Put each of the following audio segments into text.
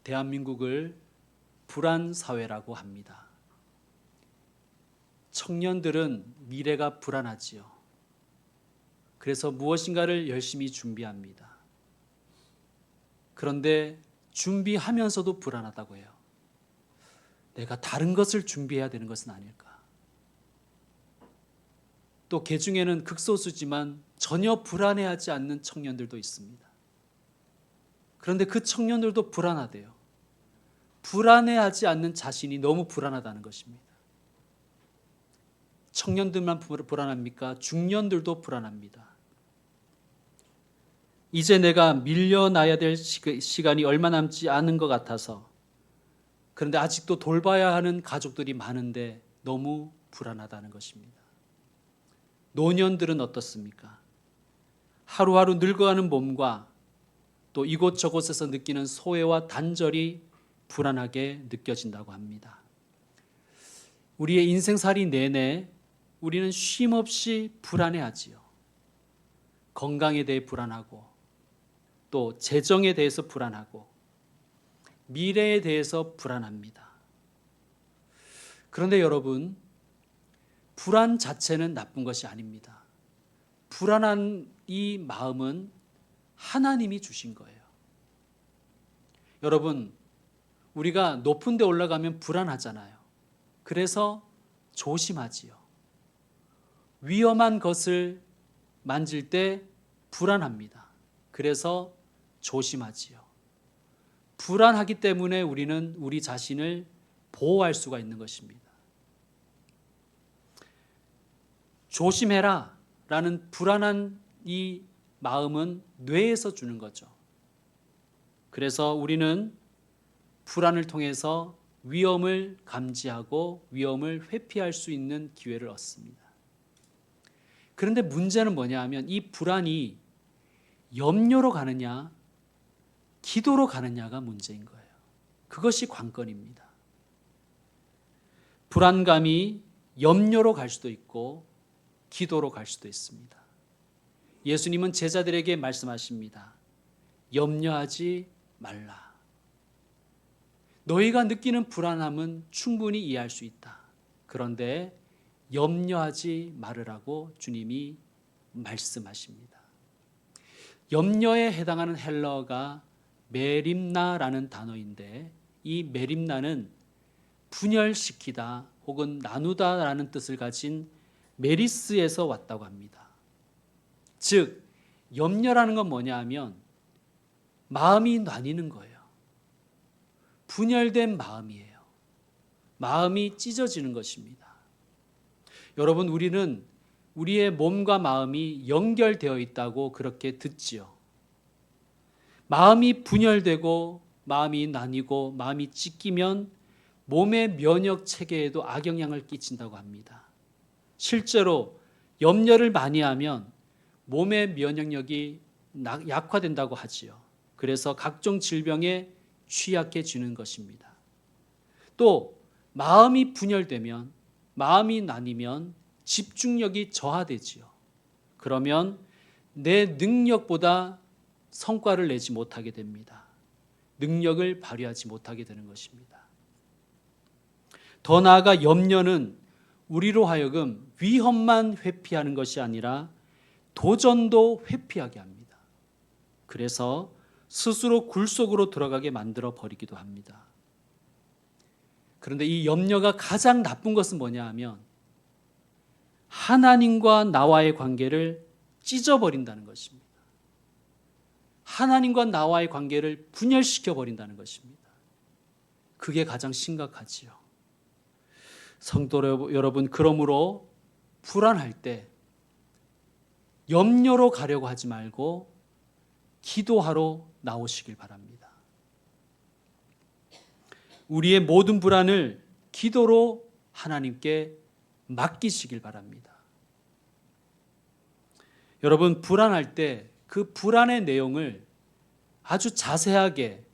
대한민국을 불안 사회라고 합니다. 청년들은 미래가 불안하지요. 그래서 무엇인가를 열심히 준비합니다. 그런데 준비하면서도 불안하다고 해요. 내가 다른 것을 준비해야 되는 것은 아닐까? 또 개중에는 극소수지만 전혀 불안해하지 않는 청년들도 있습니다. 그런데 그 청년들도 불안하대요. 불안해하지 않는 자신이 너무 불안하다는 것입니다. 청년들만 불안합니까? 중년들도 불안합니다. 이제 내가 밀려나야 될 시간이 얼마 남지 않은 것 같아서, 그런데 아직도 돌봐야 하는 가족들이 많은데 너무 불안하다는 것입니다. 노년들은 어떻습니까? 하루하루 늙어가는 몸과 또 이곳저곳에서 느끼는 소외와 단절이 불안하게 느껴진다고 합니다. 우리의 인생살이 내내 우리는 쉼없이 불안해하지요. 건강에 대해 불안하고, 또 재정에 대해서 불안하고, 미래에 대해서 불안합니다. 그런데 여러분, 불안 자체는 나쁜 것이 아닙니다. 불안한 이 마음은 하나님이 주신 거예요. 여러분, 우리가 높은 데 올라가면 불안하잖아요. 그래서 조심하지요. 위험한 것을 만질 때 불안합니다. 그래서 조심하지요. 불안하기 때문에 우리는 우리 자신을 보호할 수가 있는 것입니다. 조심해라 라는 불안한 이 마음은 뇌에서 주는 거죠. 그래서 우리는 불안을 통해서 위험을 감지하고 위험을 회피할 수 있는 기회를 얻습니다. 그런데 문제는 뭐냐 하면 이 불안이 염려로 가느냐 기도로 가느냐가 문제인 거예요. 그것이 관건입니다. 불안감이 염려로 갈 수도 있고 기도로 갈 수도 있습니다. 예수님은 제자들에게 말씀하십니다. 염려하지 말라. 너희가 느끼는 불안함은 충분히 이해할 수 있다. 그런데 염려하지 말으라고 주님이 말씀하십니다. 염려에 해당하는 헬러가 메림나라는 단어인데, 이 메림나는 분열시키다 혹은 나누다라는 뜻을 가진 메리스에서 왔다고 합니다. 즉, 염려라는 건 뭐냐 하면 마음이 나뉘는 거예요. 분열된 마음이에요. 마음이 찢어지는 것입니다. 여러분, 우리는 우리의 몸과 마음이 연결되어 있다고 그렇게 듣지요. 마음이 분열되고 마음이 나뉘고 마음이 찢기면 몸의 면역 체계에도 악영향을 끼친다고 합니다. 실제로 염려를 많이 하면 몸의 면역력이 약화된다고 하지요. 그래서 각종 질병에 취약해지는 것입니다. 또 마음이 분열되면, 마음이 나뉘면 집중력이 저하되지요. 그러면 내 능력보다 성과를 내지 못하게 됩니다. 능력을 발휘하지 못하게 되는 것입니다. 더 나아가 염려는 우리로 하여금 위험만 회피하는 것이 아니라 도전도 회피하게 합니다. 그래서 스스로 굴 속으로 들어가게 만들어 버리기도 합니다. 그런데 이 염려가 가장 나쁜 것은 뭐냐 하면 하나님과 나와의 관계를 찢어버린다는 것입니다. 하나님과 나와의 관계를 분열시켜 버린다는 것입니다. 그게 가장 심각하지요. 성도 여러분, 그러므로 불안할 때 염려로 가려고 하지 말고 기도하러 나오시길 바랍니다. 우리의 모든 불안을 기도로 하나님께 맡기시길 바랍니다. 여러분, 불안할 때 그 불안의 내용을 아주 자세하게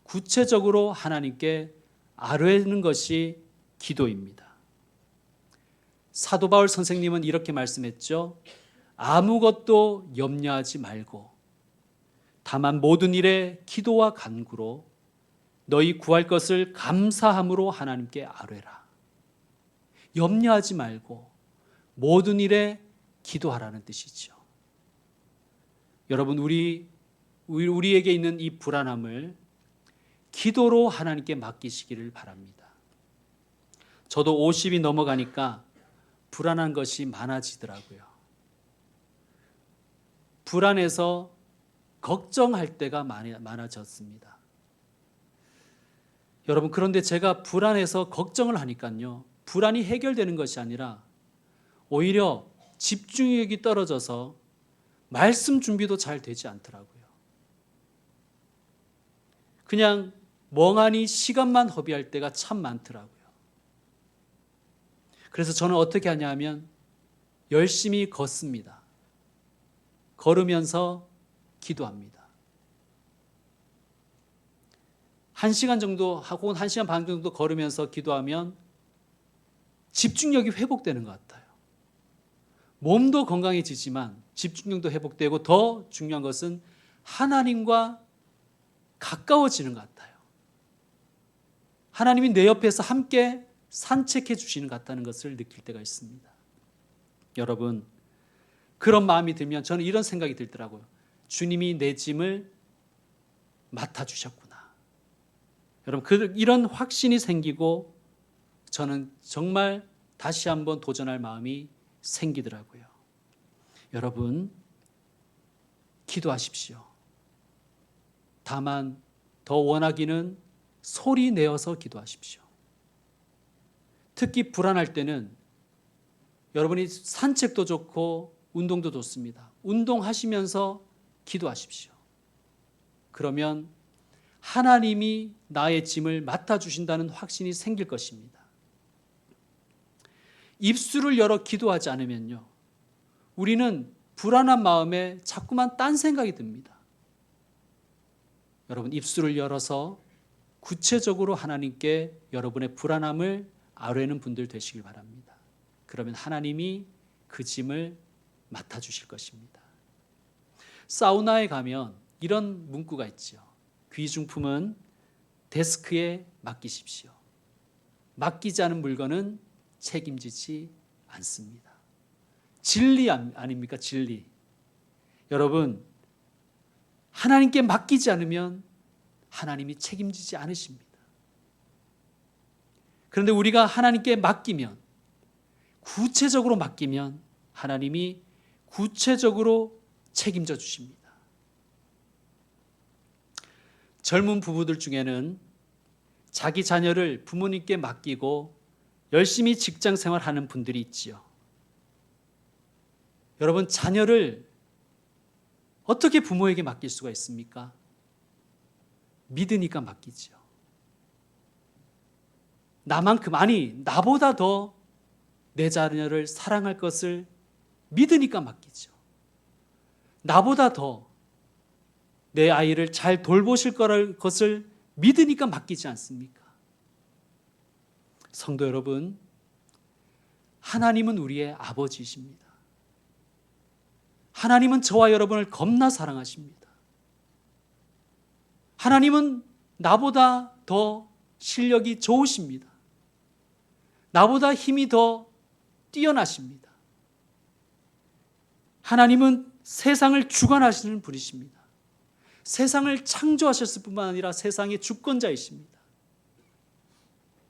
구체적으로 하나님께 아뢰는 것이 기도입니다. 사도 바울 선생님은 이렇게 말씀했죠. 아무것도 염려하지 말고 다만 모든 일에 기도와 간구로 너희 구할 것을 감사함으로 하나님께 아뢰라. 염려하지 말고 모든 일에 기도하라는 뜻이죠. 여러분, 우리에게 있는 이 불안함을 기도로 하나님께 맡기시기를 바랍니다. 저도 50이 넘어가니까 불안한 것이 많아지더라고요. 불안해서 걱정할 때가 많아졌습니다. 여러분, 그런데 제가 불안해서 걱정을 하니까요, 불안이 해결되는 것이 아니라 오히려 집중력이 떨어져서 말씀 준비도 잘 되지 않더라고요. 그냥 멍하니 시간만 허비할 때가 참 많더라고요. 그래서 저는 어떻게 하냐 하면 열심히 걷습니다. 걸으면서 기도합니다. 1시간 정도 혹은 1시간 반 정도 걸으면서 기도하면 집중력이 회복되는 것 같아요. 몸도 건강해지지만 집중력도 회복되고 더 중요한 것은 하나님과 가까워지는 것 같아요. 하나님이 내 옆에서 함께 산책해 주시는 것 같다는 것을 느낄 때가 있습니다. 여러분, 그런 마음이 들면 저는 이런 생각이 들더라고요. 주님이 내 짐을 맡아주셨구나. 여러분, 이런 확신이 생기고 저는 정말 다시 한번 도전할 마음이 생기더라고요. 여러분, 기도하십시오. 다만 더 원하기는 소리 내어서 기도하십시오. 특히 불안할 때는 여러분이 산책도 좋고 운동도 좋습니다. 운동하시면서 기도하십시오. 그러면 하나님이 나의 짐을 맡아주신다는 확신이 생길 것입니다. 입술을 열어 기도하지 않으면요, 우리는 불안한 마음에 자꾸만 딴 생각이 듭니다. 여러분, 입술을 열어서 구체적으로 하나님께 여러분의 불안함을 아뢰는 분들 되시길 바랍니다. 그러면 하나님이 그 짐을 맡아주실 것입니다. 사우나에 가면 이런 문구가 있죠. 귀중품은 데스크에 맡기십시오. 맡기지 않은 물건은 책임지지 않습니다. 진리 아닙니까? 진리. 여러분, 하나님께 맡기지 않으면 하나님이 책임지지 않으십니다. 그런데 우리가 하나님께 맡기면, 구체적으로 맡기면 하나님이 구체적으로 책임져 주십니다. 젊은 부부들 중에는 자기 자녀를 부모님께 맡기고 열심히 직장 생활하는 분들이 있지요. 여러분, 자녀를 어떻게 부모에게 맡길 수가 있습니까? 믿으니까 맡기죠. 나보다 더 내 자녀를 사랑할 것을 믿으니까 맡기죠. 나보다 더 내 아이를 잘 돌보실 것을 믿으니까 맡기지 않습니까? 성도 여러분, 하나님은 우리의 아버지이십니다. 하나님은 저와 여러분을 겁나 사랑하십니다. 하나님은 나보다 더 실력이 좋으십니다. 나보다 힘이 더 뛰어나십니다. 하나님은 세상을 주관하시는 분이십니다. 세상을 창조하셨을 뿐만 아니라 세상의 주권자이십니다.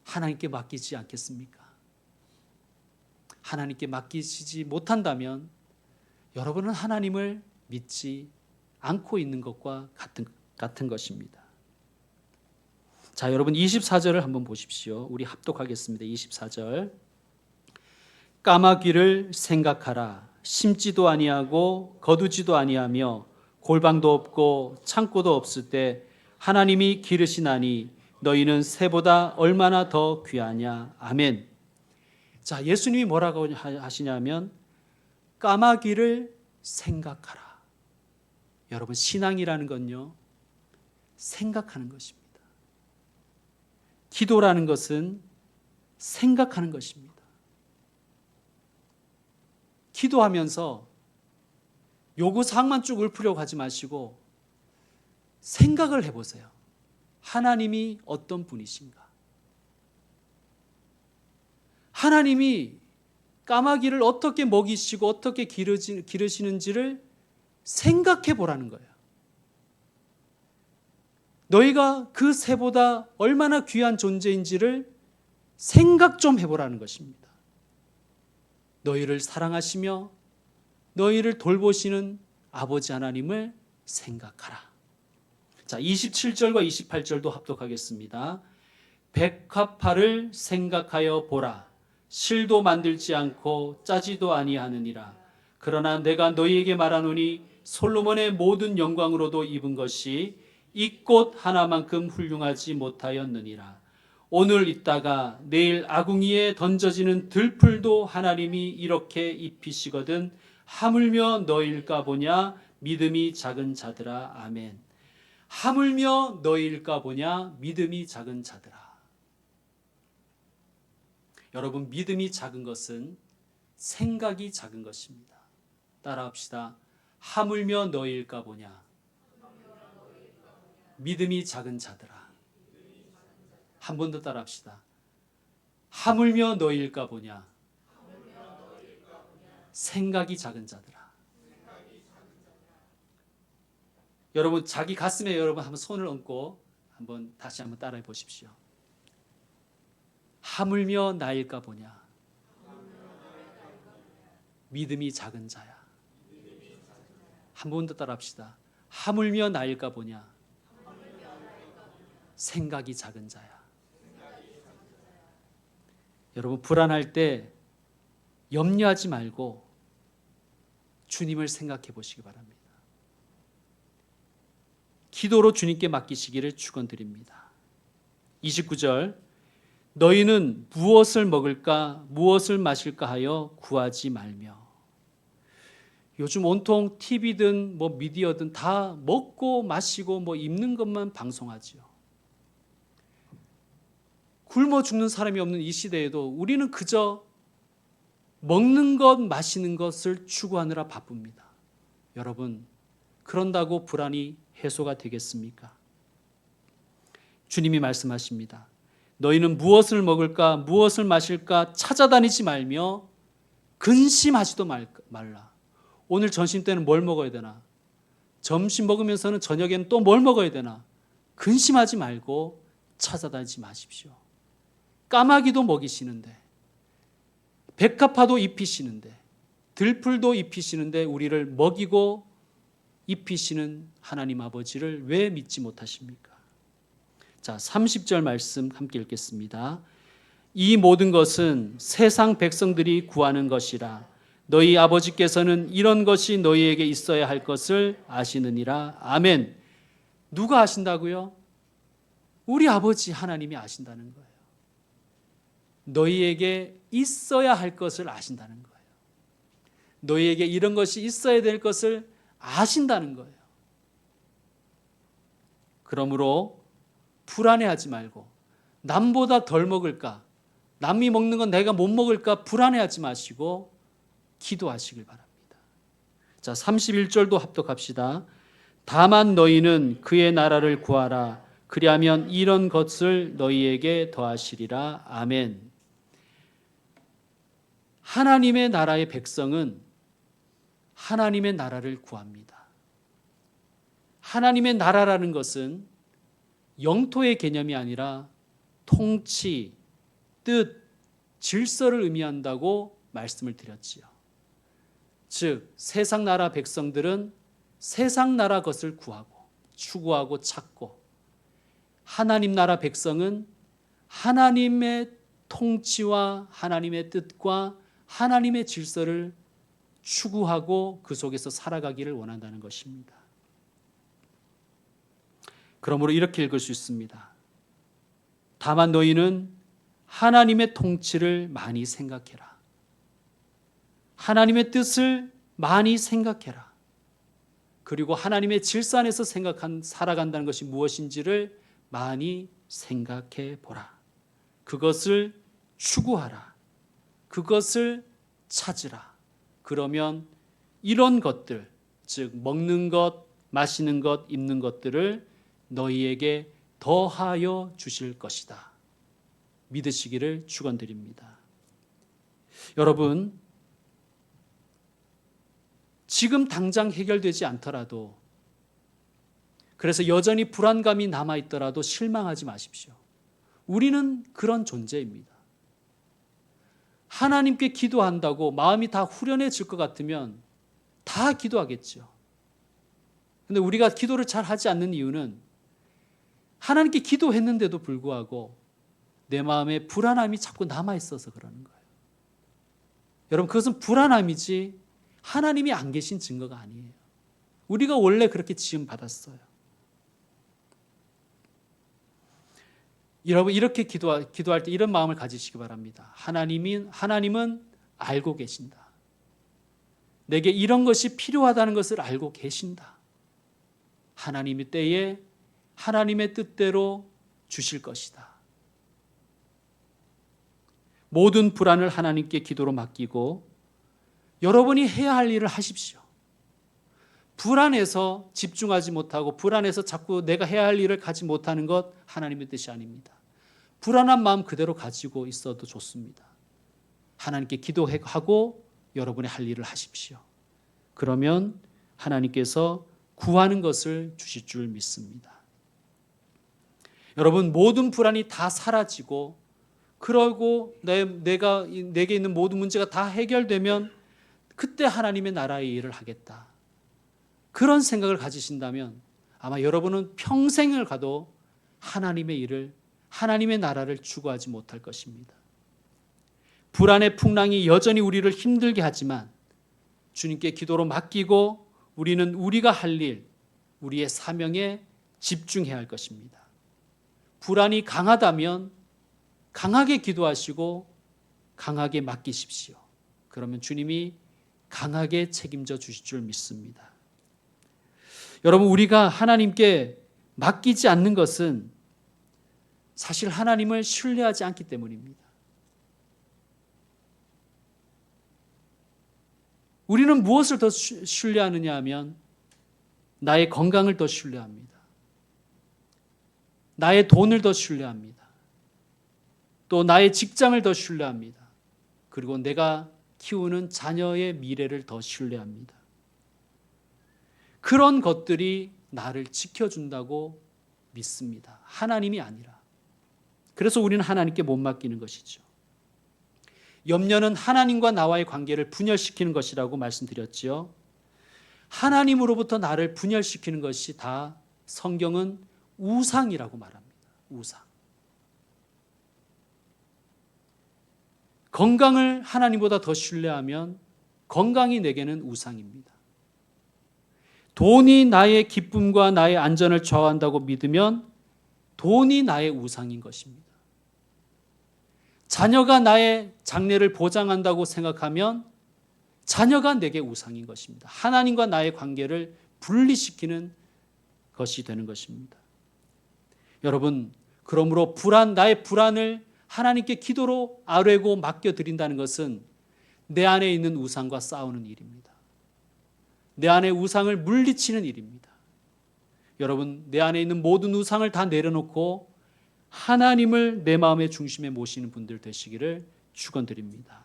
하나님께 맡기지 않겠습니까? 하나님께 맡기시지 못한다면 여러분은 하나님을 믿지 않고 있는 것과 같은 것입니다. 자, 여러분 24절을 한번 보십시오. 우리 합독하겠습니다. 24절. 까마귀를 생각하라. 심지도 아니하고 거두지도 아니하며 골방도 없고 창고도 없을 때 하나님이 기르시나니 너희는 새보다 얼마나 더 귀하냐. 아멘. 자, 예수님이 뭐라고 하시냐면 까마귀를 생각하라. 여러분, 신앙이라는 건요, 생각하는 것입니다. 기도라는 것은 생각하는 것입니다. 기도하면서 요구사항만 쭉 읊으려고 하지 마시고 생각을 해보세요. 하나님이 어떤 분이신가? 하나님이 까마귀를 어떻게 먹이시고 어떻게 기르시는지를 생각해 보라는 거예요. 너희가 그 새보다 얼마나 귀한 존재인지를 생각 좀 해보라는 것입니다. 너희를 사랑하시며 너희를 돌보시는 아버지 하나님을 생각하라. 자, 27절과 28절도 합독하겠습니다. 백합화를 생각하여 보라. 실도 만들지 않고 짜지도 아니하느니라. 그러나 내가 너희에게 말하노니 솔로몬의 모든 영광으로도 입은 것이 이 꽃 하나만큼 훌륭하지 못하였느니라. 오늘 있다가 내일 아궁이에 던져지는 들풀도 하나님이 이렇게 입히시거든 하물며 너희일까 보냐 믿음이 작은 자들아. 아멘. 하물며 너희일까 보냐 믿음이 작은 자들아. 여러분, 믿음이 작은 것은 생각이 작은 것입니다. 따라합시다. 하물며 너희일까 보냐 믿음이 작은 자들아. 한 번 더 따라합시다. 하물며 너희일까 보냐 생각이 작은 자들아. 여러분, 자기 가슴에 여러분 한번 손을 얹고 다시 한번 따라해 보십시오. 하물며 나일까 보냐 믿음이 작은 자야. 한 번 더 따라합시다. 하물며 나일까 보냐 생각이 작은 자야. 여러분, 불안할 때 염려하지 말고 주님을 생각해 보시기 바랍니다. 기도로 주님께 맡기시기를 축원드립니다. 29절, 너희는 무엇을 먹을까 무엇을 마실까 하여 구하지 말며. 요즘 온통 TV든 미디어든 다 먹고 마시고 입는 것만 방송하지요. 굶어 죽는 사람이 없는 이 시대에도 우리는 그저 먹는 것, 마시는 것을 추구하느라 바쁩니다. 여러분, 그런다고 불안이 해소가 되겠습니까? 주님이 말씀하십니다. 너희는 무엇을 먹을까, 무엇을 마실까 찾아다니지 말며 근심하지도 말라. 오늘 점심 때는 뭘 먹어야 되나? 점심 먹으면서는 저녁에는 또 뭘 먹어야 되나? 근심하지 말고 찾아다니지 마십시오. 까마귀도 먹이시는데, 백합화도 입히시는데, 들풀도 입히시는데 우리를 먹이고 입히시는 하나님 아버지를 왜 믿지 못하십니까? 자, 30절 말씀 함께 읽겠습니다. 이 모든 것은 세상 백성들이 구하는 것이라. 너희 아버지께서는 이런 것이 너희에게 있어야 할 것을 아시느니라. 아멘. 누가 아신다고요? 우리 아버지 하나님이 아신다는 거예요. 너희에게 있어야 할 것을 아신다는 거예요. 너희에게 이런 것이 있어야 될 것을 아신다는 거예요. 그러므로 불안해하지 말고 남보다 덜 먹을까, 남이 먹는 건 내가 못 먹을까 불안해하지 마시고 기도하시길 바랍니다. 자, 31절도 합독합시다. 다만 너희는 그의 나라를 구하라. 그리하면 이런 것을 너희에게 더하시리라. 아멘. 하나님의 나라의 백성은 하나님의 나라를 구합니다. 하나님의 나라라는 것은 영토의 개념이 아니라 통치, 뜻, 질서를 의미한다고 말씀을 드렸지요. 즉, 세상 나라 백성들은 세상 나라 것을 구하고 추구하고 찾고, 하나님 나라 백성은 하나님의 통치와 하나님의 뜻과 하나님의 질서를 추구하고 그 속에서 살아가기를 원한다는 것입니다. 그러므로 이렇게 읽을 수 있습니다. 다만 너희는 하나님의 통치를 많이 생각해라. 하나님의 뜻을 많이 생각해라. 그리고 하나님의 질서 안에서 살아간다는 것이 무엇인지를 많이 생각해 보라. 그것을 추구하라. 그것을 찾으라. 그러면 이런 것들, 즉 먹는 것, 마시는 것, 입는 것들을 너희에게 더하여 주실 것이다. 믿으시기를 축원드립니다. 여러분, 지금 당장 해결되지 않더라도, 그래서 여전히 불안감이 남아있더라도 실망하지 마십시오. 우리는 그런 존재입니다. 하나님께 기도한다고 마음이 다 후련해질 것 같으면 다 기도하겠죠. 근데 우리가 기도를 잘 하지 않는 이유는 하나님께 기도했는데도 불구하고 내 마음에 불안함이 자꾸 남아있어서 그러는 거예요. 여러분, 그것은 불안함이지 하나님이 안 계신 증거가 아니에요. 우리가 원래 그렇게 지음 받았어요. 여러분, 이렇게 기도할 때 이런 마음을 가지시기 바랍니다. 하나님은 알고 계신다. 내게 이런 것이 필요하다는 것을 알고 계신다. 하나님의 때에 하나님의 뜻대로 주실 것이다. 모든 불안을 하나님께 기도로 맡기고 여러분이 해야 할 일을 하십시오. 불안해서 집중하지 못하고 불안해서 자꾸 내가 해야 할 일을 가지 못하는 것 하나님의 뜻이 아닙니다. 불안한 마음 그대로 가지고 있어도 좋습니다. 하나님께 기도하고 여러분의 할 일을 하십시오. 그러면 하나님께서 구하는 것을 주실 줄 믿습니다. 여러분, 모든 불안이 다 사라지고 그러고 내게 있는 모든 문제가 다 해결되면 그때 하나님의 나라의 일을 하겠다. 그런 생각을 가지신다면 아마 여러분은 평생을 가도 하나님의 일을, 하나님의 나라를 추구하지 못할 것입니다. 불안의 풍랑이 여전히 우리를 힘들게 하지만 주님께 기도로 맡기고 우리는 우리가 할 일, 우리의 사명에 집중해야 할 것입니다. 불안이 강하다면 강하게 기도하시고 강하게 맡기십시오. 그러면 주님이 강하게 책임져 주실 줄 믿습니다. 여러분, 우리가 하나님께 맡기지 않는 것은 사실 하나님을 신뢰하지 않기 때문입니다. 우리는 무엇을 더 신뢰하느냐 하면 나의 건강을 더 신뢰합니다. 나의 돈을 더 신뢰합니다. 또 나의 직장을 더 신뢰합니다. 그리고 내가 키우는 자녀의 미래를 더 신뢰합니다. 그런 것들이 나를 지켜준다고 믿습니다. 하나님이 아니라. 그래서 우리는 하나님께 못 맡기는 것이죠. 염려는 하나님과 나와의 관계를 분열시키는 것이라고 말씀드렸지요. 하나님으로부터 나를 분열시키는 것이 다 성경은 우상이라고 말합니다. 우상. 건강을 하나님보다 더 신뢰하면 건강이 내게는 우상입니다. 돈이 나의 기쁨과 나의 안전을 좌우한다고 믿으면 돈이 나의 우상인 것입니다. 자녀가 나의 장래를 보장한다고 생각하면 자녀가 내게 우상인 것입니다. 하나님과 나의 관계를 분리시키는 것이 되는 것입니다. 여러분, 그러므로 나의 불안을 하나님께 기도로 아뢰고 맡겨드린다는 것은 내 안에 있는 우상과 싸우는 일입니다. 내 안의 우상을 물리치는 일입니다. 여러분, 내 안에 있는 모든 우상을 다 내려놓고 하나님을 내 마음의 중심에 모시는 분들 되시기를 축원드립니다.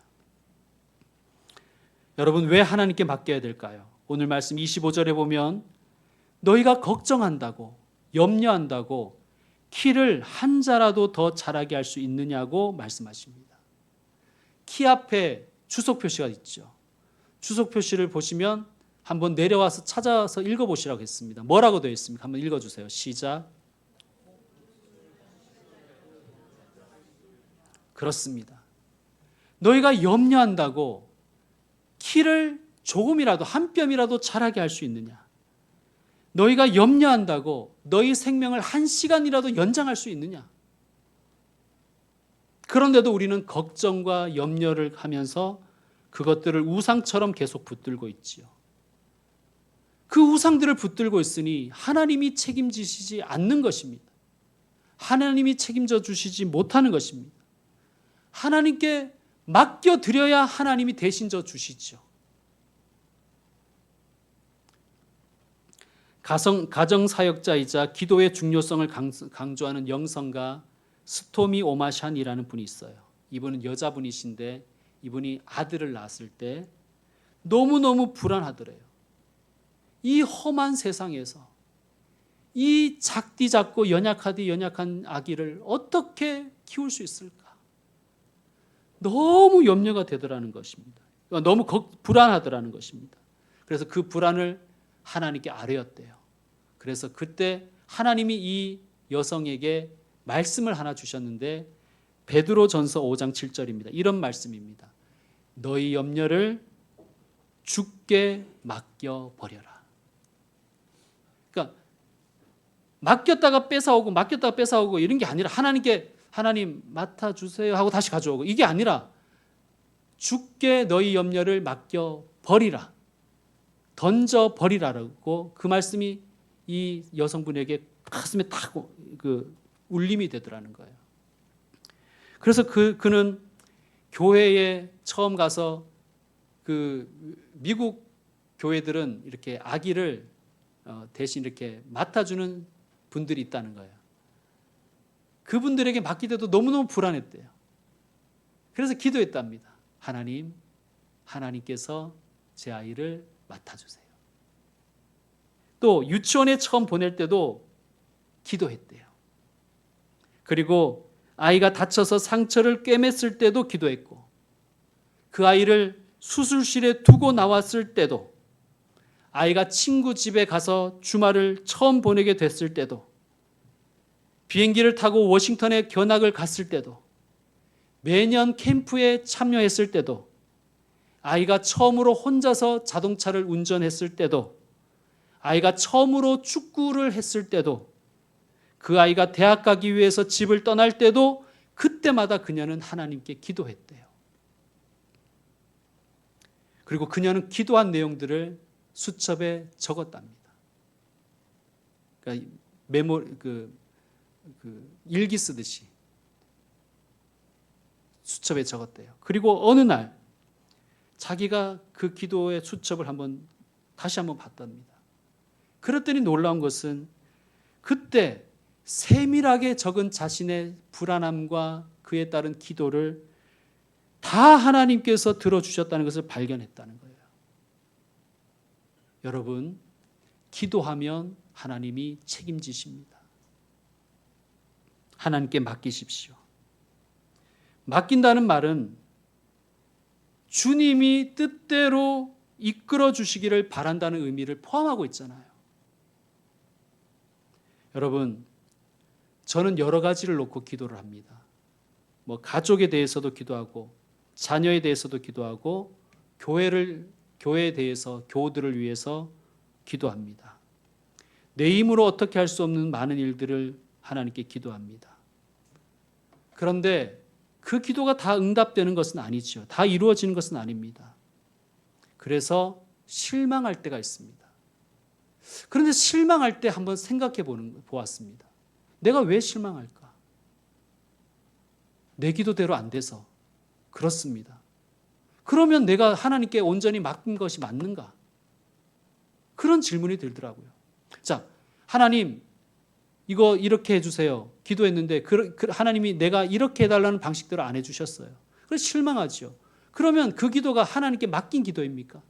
여러분, 왜 하나님께 맡겨야 될까요? 오늘 말씀 25절에 보면 너희가 걱정한다고, 염려한다고 키를 한 자라도 더 자라게 할 수 있느냐고 말씀하십니다. 키 앞에 주석 표시가 있죠. 주석 표시를 보시면 한번 내려와서 찾아서 읽어보시라고 했습니다. 뭐라고 되어 있습니까? 한번 읽어주세요. 시작. 그렇습니다. 너희가 염려한다고 키를 조금이라도 한 뼘이라도 자라게 할 수 있느냐? 너희가 염려한다고 너희 생명을 한 시간이라도 연장할 수 있느냐? 그런데도 우리는 걱정과 염려를 하면서 그것들을 우상처럼 계속 붙들고 있지요. 그 우상들을 붙들고 있으니 하나님이 책임지시지 않는 것입니다. 하나님이 책임져 주시지 못하는 것입니다. 하나님께 맡겨드려야 하나님이 대신 져 주시죠. 가정사역자이자 기도의 중요성을 강조하는 영성가 스토미 오마샨이라는 분이 있어요. 이분은 여자분이신데 이분이 아들을 낳았을 때 너무너무 불안하더래요. 이 험한 세상에서 이 작디 작고 연약하디 연약한 아기를 어떻게 키울 수 있을까? 너무 염려가 되더라는 것입니다. 너무 불안하더라는 것입니다. 그래서 그 불안을 하나님께 아뢰었대요. 그래서 그때 하나님이 이 여성에게 말씀을 하나 주셨는데 베드로전서 5장 7절입니다. 이런 말씀입니다. 너희 염려를 주께 맡겨 버려라. 그러니까 맡겼다가 뺏어오고 이런 게 아니라 하나님께 하나님 맡아 주세요 하고 다시 가져오고 이게 아니라 주께 너희 염려를 맡겨 버리라. 던져 버리라라고 그 말씀이 이 여성분에게 가슴에 딱 울림이 되더라는 거예요. 그래서 그는 교회에 처음 가서 그 미국 교회들은 이렇게 아기를 대신 이렇게 맡아주는 분들이 있다는 거예요. 그분들에게 맡기때도 너무너무 불안했대요. 그래서 기도했답니다. 하나님께서 제 아이를 맡아주세요. 또 유치원에 처음 보낼 때도 기도했대요. 그리고 아이가 다쳐서 상처를 꿰맸을 때도 기도했고 그 아이를 수술실에 두고 나왔을 때도 아이가 친구 집에 가서 주말을 처음 보내게 됐을 때도 비행기를 타고 워싱턴에 견학을 갔을 때도 매년 캠프에 참여했을 때도 아이가 처음으로 혼자서 자동차를 운전했을 때도 아이가 처음으로 축구를 했을 때도 그 아이가 대학 가기 위해서 집을 떠날 때도 그때마다 그녀는 하나님께 기도했대요. 그리고 그녀는 기도한 내용들을 수첩에 적었답니다. 그러니까 일기 쓰듯이 수첩에 적었대요. 그리고 어느 날 자기가 그 기도의 수첩을 다시 한번 봤답니다. 그랬더니 놀라운 것은 그때 세밀하게 적은 자신의 불안함과 그에 따른 기도를 다 하나님께서 들어주셨다는 것을 발견했다는 거예요. 여러분, 기도하면 하나님이 책임지십니다. 하나님께 맡기십시오. 맡긴다는 말은 주님이 뜻대로 이끌어 주시기를 바란다는 의미를 포함하고 있잖아요. 여러분, 저는 여러 가지를 놓고 기도를 합니다. 가족에 대해서도 기도하고 자녀에 대해서도 기도하고 교회에 대해서 교우들을 위해서 기도합니다. 내 힘으로 어떻게 할 수 없는 많은 일들을 하나님께 기도합니다. 그런데 그 기도가 다 응답되는 것은 아니죠. 다 이루어지는 것은 아닙니다. 그래서 실망할 때가 있습니다. 그런데 실망할 때 한번 생각해 보았습니다. 내가 왜 실망할까? 내 기도대로 안 돼서 그렇습니다. 그러면 내가 하나님께 온전히 맡긴 것이 맞는가? 그런 질문이 들더라고요. 자, 하나님 이거 이렇게 해주세요. 기도했는데 하나님이 내가 이렇게 해달라는 방식대로 안 해주셨어요. 그래서 실망하죠. 그러면 그 기도가 하나님께 맡긴 기도입니까?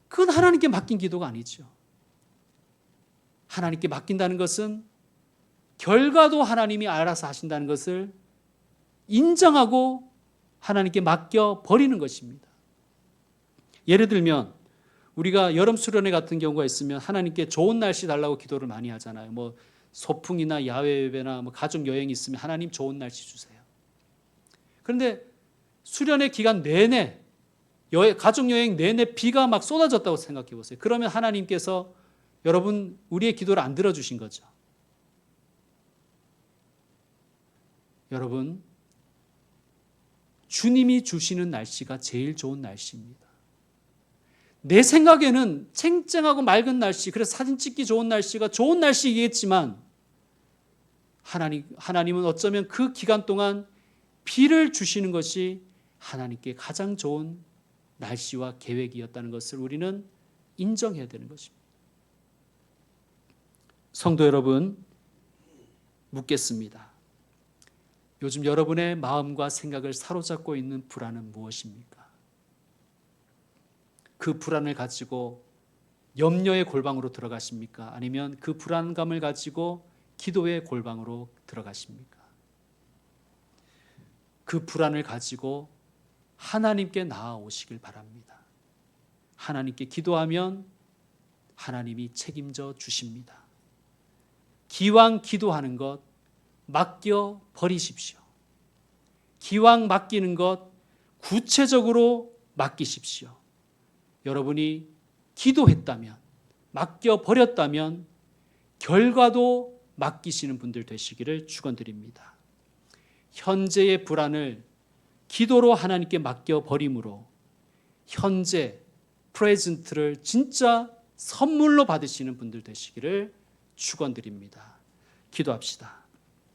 그건 하나님께 맡긴 기도가 아니죠. 하나님께 맡긴다는 것은 결과도 하나님이 알아서 하신다는 것을 인정하고 하나님께 맡겨 버리는 것입니다. 예를 들면 우리가 여름 수련회 같은 경우가 있으면 하나님께 좋은 날씨 달라고 기도를 많이 하잖아요. 소풍이나 야외 예배나 가족 여행이 있으면 하나님 좋은 날씨 주세요. 그런데 수련회 기간 내내 가족 여행 내내 비가 막 쏟아졌다고 생각해 보세요. 그러면 하나님께서 여러분 우리의 기도를 안 들어주신 거죠. 여러분 주님이 주시는 날씨가 제일 좋은 날씨입니다. 내 생각에는 쨍쨍하고 맑은 날씨, 그래서 사진 찍기 좋은 날씨가 좋은 날씨이겠지만 하나님은 어쩌면 그 기간 동안 비를 주시는 것이 하나님께 가장 좋은 날씨와 계획이었다는 것을 우리는 인정해야 되는 것입니다. 성도 여러분, 묻겠습니다. 요즘 여러분의 마음과 생각을 사로잡고 있는 불안은 무엇입니까? 그 불안을 가지고 염려의 골방으로 들어가십니까? 아니면 그 불안감을 가지고 기도의 골방으로 들어가십니까? 그 불안을 가지고 하나님께 나아오시길 바랍니다. 하나님께 기도하면 하나님이 책임져 주십니다. 기왕 기도하는 것 맡겨 버리십시오. 기왕 맡기는 것 구체적으로 맡기십시오. 여러분이 기도했다면, 맡겨 버렸다면 결과도 맡기시는 분들 되시기를 축원드립니다. 현재의 불안을 기도로 하나님께 맡겨 버림으로 현재 프레젠트를 진짜 선물로 받으시는 분들 되시기를 축원드립니다. 기도합시다.